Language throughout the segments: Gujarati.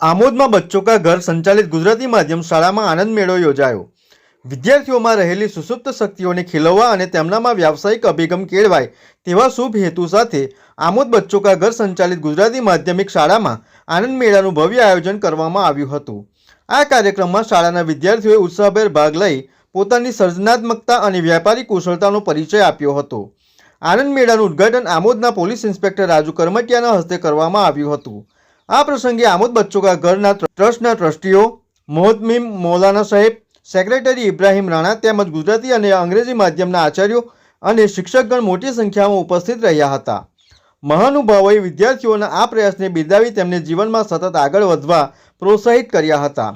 આમોદમાં બચ્ચોं का घर સંચાલિત ગુજરાતી માધ્યમ શાળામાં આનંદ મેળો યોજાયો। વિદ્યાર્થીઓમાં રહેલી સુસુપ્ત શક્તિઓને ખીલવવા અને તેમનામાં વ્યાવસાયિક અભિગમ કેળવાય તેવા શુભ હેતુ સાથે આમોદ બચ્ચોं का घर સંચાલિત ગુજરાતી માધ્યમિક શાળામાં આનંદ મેળાનું ભવ્ય આયોજન કરવામાં આવ્યું હતું। આ કાર્યક્રમમાં શાળાના વિદ્યાર્થીઓએ ઉત્સાહભેર ભાગ લઈ પોતાની સર્જનાત્મકતા અને વ્યાપારી કુશળતાનો પરિચય આપ્યો હતો। આનંદ મેળાનું ઉદ્ઘાટન આમોદના પોલીસ ઇન્સ્પેક્ટર રાજુ કરમટિયાના હસ્તે કરવામાં આવ્યું હતું। આ પ્રસંગે આમોદ બચ્ચોं का ઘરના ટ્રસ્ટના ટ્રસ્ટીઓ મોહતમીમ મૌલાના સાહેબ, સેક્રેટરી ઇબ્રાહિમ રાણા તેમજ ગુજરાતી અને અંગ્રેજી માધ્યમના આચાર્યો અને શિક્ષકગણ મોટી સંખ્યામાં ઉપસ્થિત રહ્યા હતા। મહાનુભાવોએ વિદ્યાર્થીઓના આ પ્રયાસને બિરદાવી તેમને જીવનમાં સતત આગળ વધવા પ્રોત્સાહિત કર્યા હતા।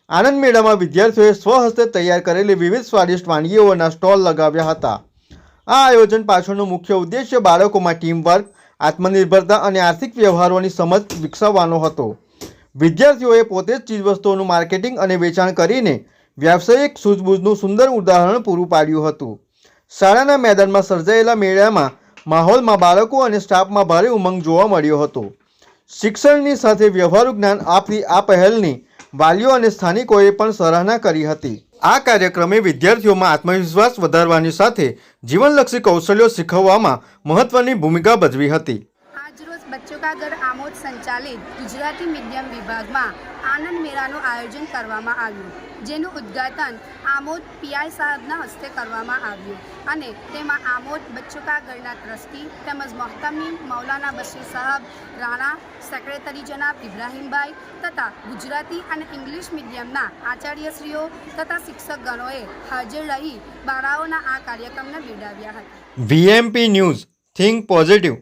આનંદ મેળામાં વિદ્યાર્થીઓએ સ્વહસ્તે તૈયાર કરેલી વિવિધ સ્વાદિષ્ટ વાનગીઓના સ્ટોલ લગાવ્યા હતા। આ આયોજન પાછળનો મુખ્ય ઉદ્દેશ્ય બાળકોમાં ટીમવર્ક, આત્મનિર્ભરતા અને આર્થિક વ્યવહારોની સમજ વિકસાવવાનો હતો। વિદ્યાર્થીઓએ પોતે જ ચીજવસ્તુઓનું માર્કેટિંગ અને વેચાણ કરીને વ્યાવસાયિક સૂઝબૂઝનું સુંદર ઉદાહરણ પૂરું પાડ્યું હતું। શાળાના મેદાનમાં સર્જાયેલા મેળામાં માહોલમાં બાળકો અને સ્ટાફમાં ભારે ઉમંગ જોવા મળ્યો હતો। શિક્ષણની સાથે વ્યવહારુ જ્ઞાન આપતી આ પહેલની વાલીઓ અને સ્થાનિકોએ પણ સરાહના કરી હતી। આ કાર્યક્રમે વિદ્યાર્થીઓમાં આત્મવિશ્વાસ વધારવાની સાથે જીવનલક્ષી કૌશલ્યો શીખવવામાં મહત્વની ભૂમિકા ભજવી હતી। આજરોજ બચ્ચોं का घर आमोद संचालित गुजराती मीडियम विभागમાં આનંદ મેળાનું આયોજન કરવામાં આવ્યું, જેનું ઉદ્ઘાટન આમોદ પીઆઈ સાહેબના હસ્તે કરવામાં આવ્યું અને તેમાં આમોદ બચ્ચોं का ઘરના ટ્રસ્ટી તેમજ મોહતમીમ મૌલાના બશીર સાહેબ રાણા, સેક્રેટરી જનાબ ઇબ્રાહીમભાઈ તથા ગુજરાતી અને ઇંગ્લિશ મીડિયમના આચાર્યશ્રીઓ તથા શિક્ષકગણોએ હાજર રહી બાળાઓના આ કાર્યક્રમને બિરદાવ્યા હતા। VMP news, think positive.